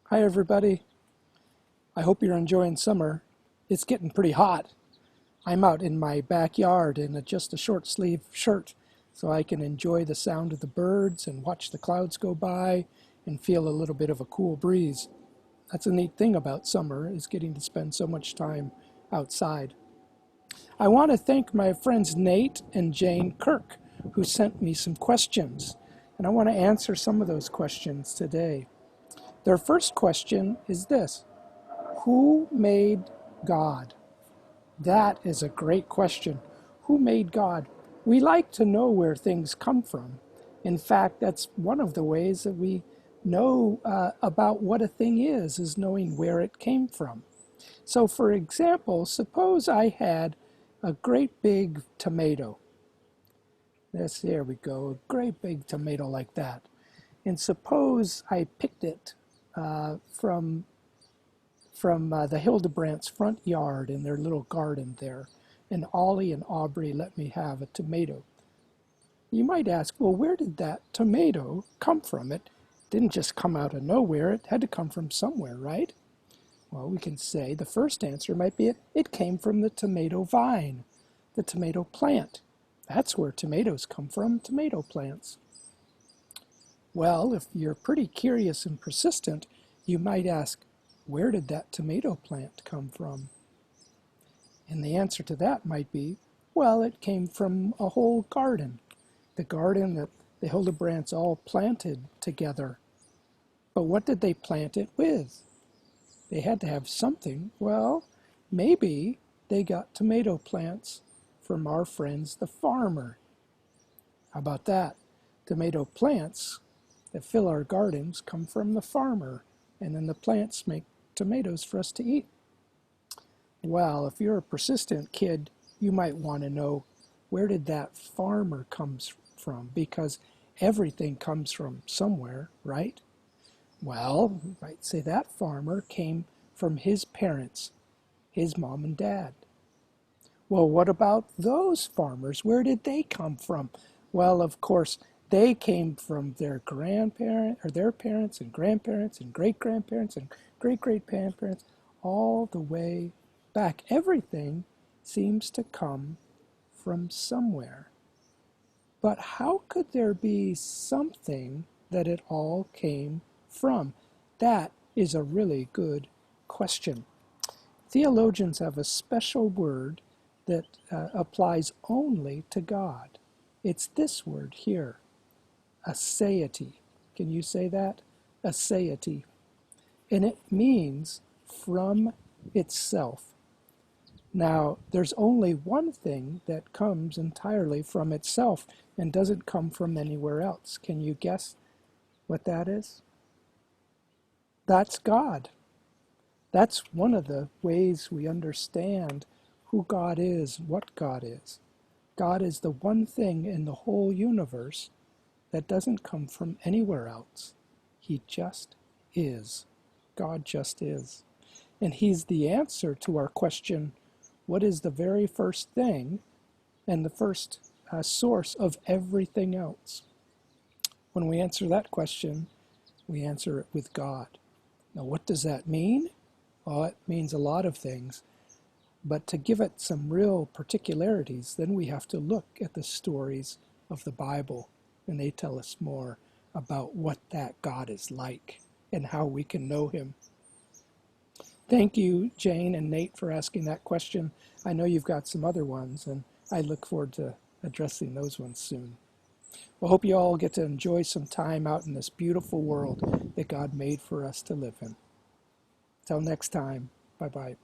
Hi, everybody. I hope you're enjoying summer. It's getting pretty hot. I'm out in my backyard in just a short sleeve shirt so I can enjoy the sound of the birds and watch the clouds go by and feel a little bit of a cool breeze. That's a neat thing about summer is getting to spend so much time outside. I want to thank my friends Nate and Jane Kirk who sent me some questions, and I want to answer some of those questions today. Their first question is this: who made God? That is a great question. Who made God? We like to know where things come from. In fact, that's one of the ways that we know about what a thing is knowing where it came from. So, for example, suppose I had a great big tomato. There we go, a great big tomato like that. And suppose I picked it from the Hildebrandts' front yard in their little garden there, and Ollie and Aubrey let me have a tomato. You might ask, well, where did that tomato come from? It didn't just come out of nowhere. It had to come from somewhere, right? Well, we can say the first answer might be it came from the tomato vine, the tomato plant. That's where tomatoes come from, tomato plants. Well, if you're pretty curious and persistent, you might ask, where did that tomato plant come from? And the answer to that might be, well, it came from a whole garden, the garden that the Hildebrandts all planted together. But what did they plant it with? They had to have something. Well, maybe they got tomato plants from our friends, the farmer. How about that? Tomato plants that fill our gardens come from the farmer, and then the plants make tomatoes for us to eat. Well, if you're a persistent kid, you might want to know, where did that farmer come from? Because everything comes from somewhere, right? Well, you might say that farmer came from his parents, his mom and dad. Well, what about those farmers? Where did they come from? Well, of course, they came from their grandparents, or their parents and grandparents and great-grandparents and great-great-grandparents, all the way back. Everything seems to come from somewhere. But how could there be something that it all came from? That is a really good question. Theologians have a special word that applies only to God. It's this word here, aseity. Can you say that? Aseity. And it means from itself. Now, there's only one thing that comes entirely from itself and doesn't come from anywhere else. Can you guess what that is? That's God. That's one of the ways we understand who God is, what God is. God is the one thing in the whole universe that doesn't come from anywhere else. He just is. God just is. And He's the answer to our question, what is the very first thing and the first source of everything else? When we answer that question, we answer it with God. Now, what does that mean? Well, it means a lot of things. But to give it some real particularities, then we have to look at the stories of the Bible, and they tell us more about what that God is like and how we can know Him. Thank you, Jane and Nate, for asking that question. I know you've got some other ones, and I look forward to addressing those ones soon. Well, hope you all get to enjoy some time out in this beautiful world that God made for us to live in. Till next time, bye-bye.